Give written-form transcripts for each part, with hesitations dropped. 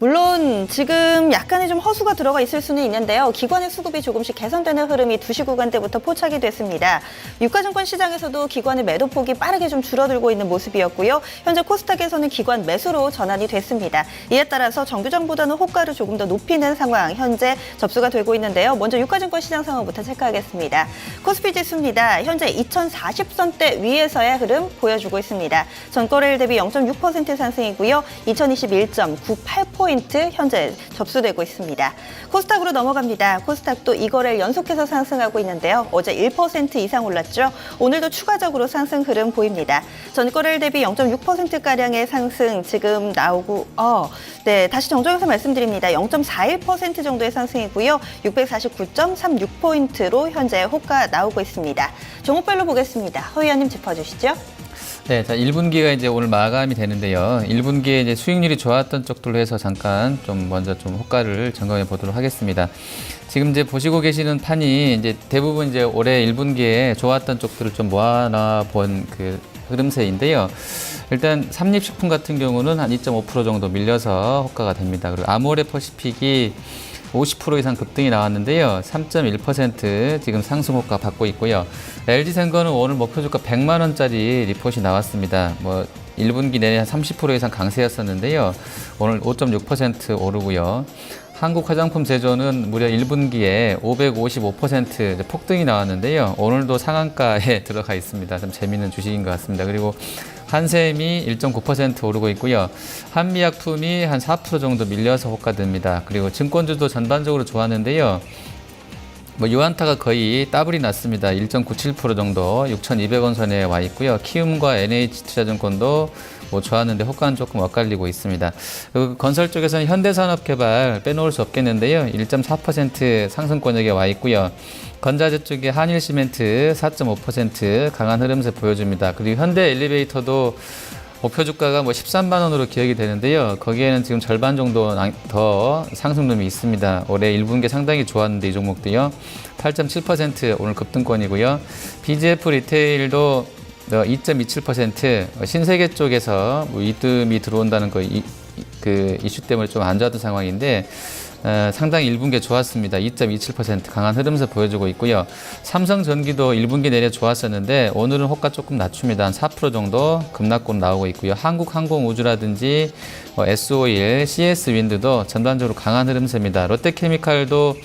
물론 지금 약간의 좀 허수가 들어가 있을 수는 있는데요. 기관의 수급이 조금씩 개선되는 흐름이 2시 구간대부터 포착이 됐습니다. 유가증권 시장에서도 기관의 매도폭이 빠르게 좀 줄어들고 있는 모습이었고요. 현재 코스닥에서는 기관 매수로 전환이 됐습니다. 이에 따라서 정규장보다는 호가를 조금 더 높이는 상황 현재 접수가 되고 있는데요. 먼저 유가증권 시장 상황부터 체크하겠습니다. 코스피 지수입니다. 현재 2040선대 위에서의 흐름 보여주고 있습니다. 전거래일 대비 0.6% 상승이고요. 2021.98포인트 현재 접수되고 있습니다. 코스닥으로 넘어갑니다. 코스닥도 이거래일 연속해서 상승하고 있는데요. 어제 1% 이상 올랐죠. 오늘도 추가적으로 상승 흐름 보입니다. 전거래일 대비 0.6%가량의 상승 지금 나오고 다시 정정해서 말씀드립니다. 0.41% 정도의 상승이고요. 649.36포인트로 현재 호가 나오고 있습니다. 종목별로 보겠습니다. 허 의원님 짚어주시죠. 네, 자 1분기가 이제 오늘 마감이 되는데요. 1분기에 이제 수익률이 좋았던 쪽들로 해서 잠깐 먼저 호가를 점검해 보도록 하겠습니다. 지금 이제 보시고 계시는 판이 이제 대부분 이제 올해 1분기에 좋았던 쪽들을 좀 모아놔 본 그 흐름세인데요. 일단 삼립식품 같은 경우는 한 2.5% 정도 밀려서 호가가 됩니다. 그리고 아모레 퍼시픽이 50% 이상 급등이 나왔는데요. 3.1% 지금 상승 효과 받고 있고요. LG생건은 오늘 목표주가 100만 원짜리 리포트이 나왔습니다. 1분기 내내 한 30% 이상 강세였었는데요. 오늘 5.6% 오르고요. 한국화장품 제조는 무려 1분기에 555% 폭등이 나왔는데요. 오늘도 상한가에 들어가 있습니다. 좀 재미있는 주식인 것 같습니다. 그리고 한샘이 1.9% 오르고 있고요. 한미약품이 한 4% 정도 밀려서 호가됩니다. 그리고 증권주도 전반적으로 좋았는데요. 유안타가 거의 더블이 났습니다. 1.97% 정도 6,200원 선에 와 있고요. 키움과 NH투자증권도 좋았는데 호가는 조금 엇갈리고 있습니다. 그리고 건설 쪽에서는 현대산업개발 빼놓을 수 없겠는데요. 1.4% 상승권역에 와 있고요. 건자재 쪽에 한일시멘트 4.5% 강한 흐름세 보여줍니다. 그리고 현대엘리베이터도 목표 주가가 13만 원으로 기억이 되는데요. 거기에는 지금 절반 정도 더 상승률이 있습니다. 올해 1분기 상당히 좋았는데 이 종목도요. 8.7% 오늘 급등권이고요. BGF 리테일도 2.27% 신세계 쪽에서 이뜸이 들어온다는 그 이슈 때문에 좀 안 좋았던 상황인데 상당히 1분기에 좋았습니다. 2.27% 강한 흐름에서 보여주고 있고요. 삼성전기도 1분기 내내 좋았었는데 오늘은 호가 조금 낮춥니다. 한 4% 정도 급락권 나오고 있고요. 한국항공우주라든지 S-오일, CS윈드도 전반적으로 강한 흐름세입니다. 롯데케미칼도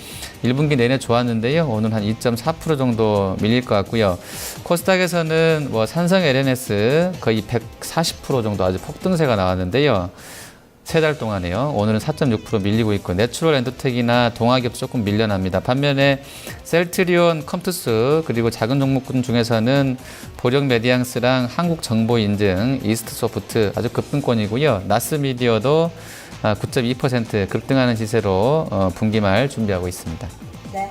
1분기 내내 좋았는데요. 오늘 한 2.4% 정도 밀릴 것 같고요. 코스닥에서는 산성 LNS 거의 140% 정도 아주 폭등세가 나왔는데요. 3달 동안에요. 오늘은 4.6% 밀리고 있고 내추럴 엔더텍이나 동학엽 조금 밀려납니다. 반면에 셀트리온, 컴투스 그리고 작은 종목군 중에서는 보력메디앙스랑 한국정보인증, 이스트소프트 아주 급등권이고요. 나스미디어도 9.2% 급등하는 시세로 분기 말 준비하고 있습니다. 네.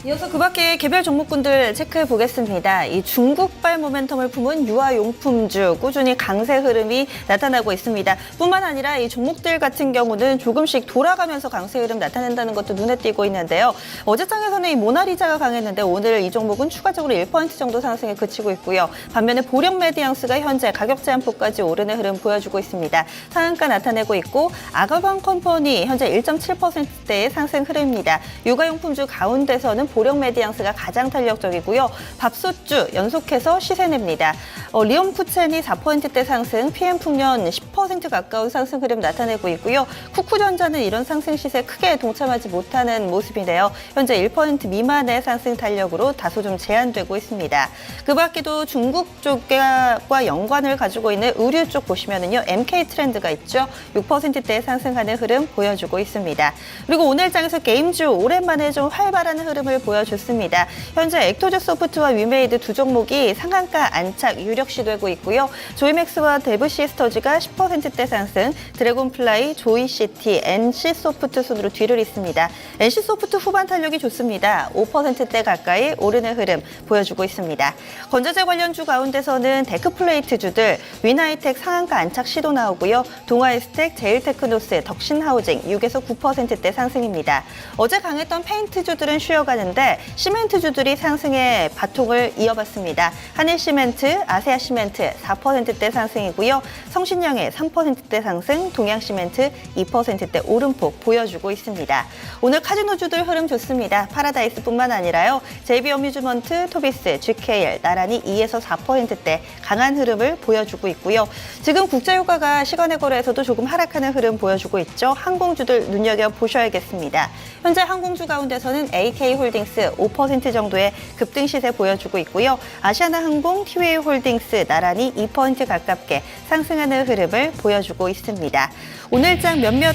이어서 그 밖에 개별 종목군들 체크해 보겠습니다. 이 중국발 모멘텀을 품은 유아용품주 꾸준히 강세 흐름이 나타나고 있습니다. 뿐만 아니라 이 종목들 같은 경우는 조금씩 돌아가면서 강세 흐름 나타낸다는 것도 눈에 띄고 있는데요. 어제장에서는 이 모나리자가 강했는데 오늘 이 종목은 추가적으로 1% 정도 상승에 그치고 있고요. 반면에 보력메디앙스가 현재 가격 제한폭까지 오르는 흐름 보여주고 있습니다. 상한가 나타내고 있고 아가방 컴퍼니 현재 1.7%대의 상승 흐름입니다. 육아용품주 가운데서는 보력메디앙스가 가장 탄력적이고요. 밥솥주 연속해서 시세냅니다. 리엄쿠첸이 4%대 상승, PM풍년 10% 가까운 상승 흐름 나타내고 있고요. 쿠쿠전자는 이런 상승 시세에 크게 동참하지 못하는 모습인데요. 현재 1% 미만의 상승 탄력으로 다소 좀 제한되고 있습니다. 그 밖에도 중국 쪽과 연관을 가지고 있는 의류 쪽 보시면은요. MK트렌드가 있죠. 6%대 상승하는 흐름 보여주고 있습니다. 그리고 오늘 장에서 게임주 오랜만에 좀 활발한 흐름을 보여줬습니다. 현재 액토즈 소프트와 위메이드 두 종목이 상한가 안착 유력시되고 있고요. 조이맥스와 데브시스터즈가 10%대 상승, 드래곤플라이, 조이시티, NC소프트 순으로 뒤를 잇습니다. NC소프트 후반 탄력이 좋습니다. 5%대 가까이 오르는 흐름 보여주고 있습니다. 건자재 관련주 가운데서는 데크플레이트주들, 위나이텍 상한가 안착 시도 나오고요. 동아에스텍, 제일테크노스, 덕신하우징 6에서 9%대 상승입니다. 어제 강했던 페인트주들은 쉬어가는데 시멘트주들이 상승의 바통을 이어봤습니다. 한일시멘트, 아세아 아시아시멘트 4%대 상승이고요. 성신영의 3%대 상승, 동양시멘트 2%대 오름폭 보여주고 있습니다. 오늘 카지노주들 흐름 좋습니다. 파라다이스뿐만 아니라요. JB어뮤즈먼트, 토비스, GKL 나란히 2에서 4%대 강한 흐름을 보여주고 있고요. 지금 국제유가가 시간의 거래에서도 조금 하락하는 흐름 보여주고 있죠. 항공주들 눈여겨보셔야겠습니다. 현재 항공주 가운데서는 AK홀딩스 5% 정도의 급등 시세 보여주고 있고요. 아시아나항공, 티웨이홀딩스 나란히 2% 가깝게 상승하는 흐름을 보여주고 있습니다. 오늘장 몇몇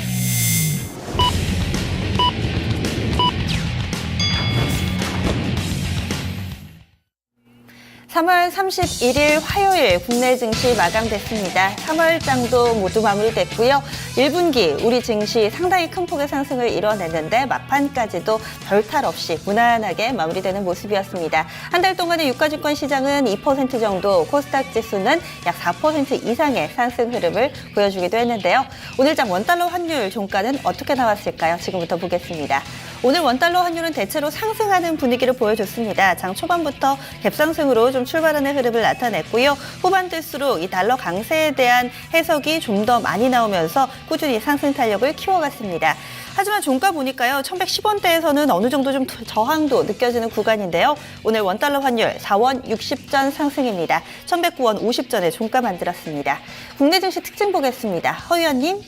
3월 31일 화요일 국내 증시 마감됐습니다. 3월장도 모두 마무리됐고요. 1분기 우리 증시 상당히 큰 폭의 상승을 이뤄냈는데 막판까지도 별탈 없이 무난하게 마무리되는 모습이었습니다. 한 달 동안의 유가증권 시장은 2% 정도, 코스닥 지수는 약 4% 이상의 상승 흐름을 보여주기도 했는데요. 오늘장 원달러 환율 종가는 어떻게 나왔을까요? 지금부터 보겠습니다. 오늘 원달러 환율은 대체로 상승하는 분위기를 보여줬습니다. 장 초반부터 갭상승으로 좀 출발하는 흐름을 나타냈고요. 후반 될수록 이 달러 강세에 대한 해석이 좀 더 많이 나오면서 꾸준히 상승 탄력을 키워갔습니다. 하지만 종가 보니까요. 1110원대에서는 어느 정도 좀 저항도 느껴지는 구간인데요. 오늘 원달러 환율 4원 60전 상승입니다. 1109원 50전에 종가 만들었습니다. 국내 증시 특징 보겠습니다. 허 의원님.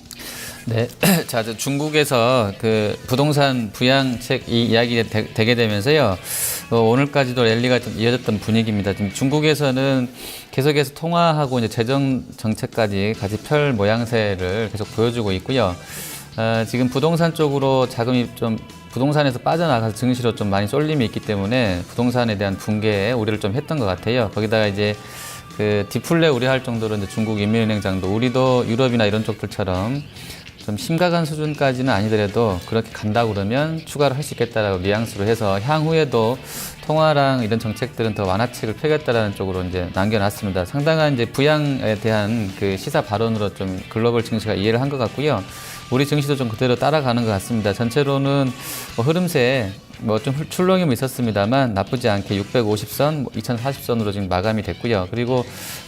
네, 자, 중국에서 그 부동산 부양책 이 이야기가 되게 되면서요. 오늘까지도 랠리가 좀 이어졌던 분위기입니다. 지금 중국에서는 계속해서 통화하고 이제 재정 정책까지 같이 펼 모양새를 계속 보여주고 있고요. 지금 부동산 쪽으로 자금이 좀 부동산에서 빠져나가서 증시로 좀 많이 쏠림이 있기 때문에 부동산에 대한 붕괴에 우려를 좀 했던 것 같아요. 거기다가 이제 그 디플레 우려할 정도로 이제 중국 인민은행장도 우리도 유럽이나 이런 쪽들처럼 좀 심각한 수준까지는 아니더라도 그렇게 간다고 그러면 추가로 할 수 있겠다라고 뉘앙스로 해서 향후에도 통화랑 이런 정책들은 더 완화책을 펴겠다라는 쪽으로 이제 남겨놨습니다. 상당한 이제 부양에 대한 그 시사 발언으로 좀 글로벌 증시가 이해를 한 것 같고요. 우리 증시도 좀 그대로 따라가는 것 같습니다. 전체로는 뭐 흐름세 뭐 좀 출렁임이 있었습니다만 나쁘지 않게 650선, 2040선으로 지금 마감이 됐고요. 그리고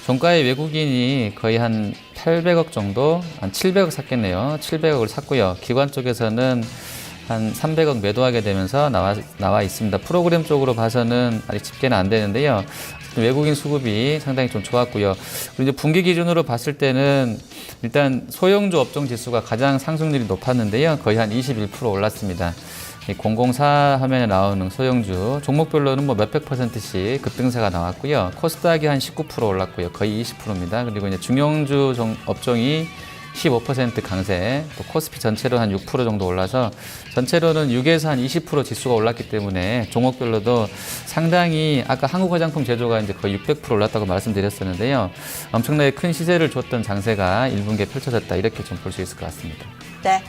종가의 외국인이 거의 한 800억 정도, 한 700억 샀겠네요. 700억을 샀고요. 기관 쪽에서는 한 300억 매도하게 되면서 나와 있습니다. 프로그램 쪽으로 봐서는 아직 집계는 안 되는데요. 외국인 수급이 상당히 좀 좋았고요. 그리고 이제 분기 기준으로 봤을 때는 일단 소형주 업종 지수가 가장 상승률이 높았는데요. 거의 한 21% 올랐습니다. 004 화면에 나오는 소형주 종목별로는 뭐 몇백 %씩 급등세가 나왔고요. 코스닥이 한 19% 올랐고요. 거의 20%입니다. 그리고 이제 중형주 업종이 15% 강세, 또 코스피 전체로 한 6% 정도 올라서 전체로는 6에서 한 20% 지수가 올랐기 때문에 종목별로도 상당히 아까 한국 화장품 제조가 이제 거의 600% 올랐다고 말씀드렸었는데요. 엄청나게 큰 시세를 줬던 장세가 1분기에 펼쳐졌다 이렇게 좀 볼 수 있을 것 같습니다. 네.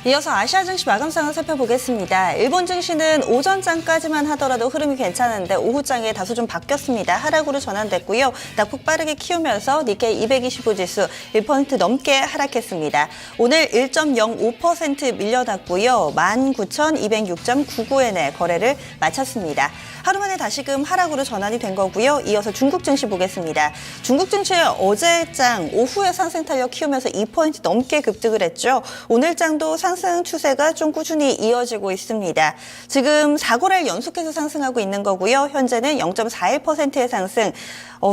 이어서 아시아 증시 마감 상황 살펴보겠습니다. 일본 증시는 오전장까지만 하더라도 흐름이 괜찮은데 오후장에 다소 좀 바뀌었습니다. 하락으로 전환됐고요. 낙폭 빠르게 키우면서 니케이 225 지수 1% 넘게 하락했습니다. 오늘 1.05% 밀려났고요. 19,206.99엔에 거래를 마쳤습니다. 하루 만에 다시금 하락으로 전환이 된 거고요. 이어서 중국 증시 보겠습니다. 중국 증시 어제장 오후에 상승 탄력 키우면서 2% 넘게 급등을 했죠. 오늘장도 상승 추세가 좀 꾸준히 이어지고 있습니다. 지금 4거래일 연속해서 상승하고 있는 거고요. 현재는 0.41%의 상승.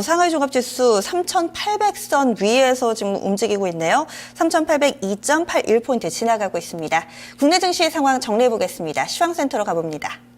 상하이 종합지수 3,800선 위에서 지금 움직이고 있네요. 3,802.81포인트 지나가고 있습니다. 국내 증시 상황 정리해 보겠습니다. 시황센터로 가봅니다.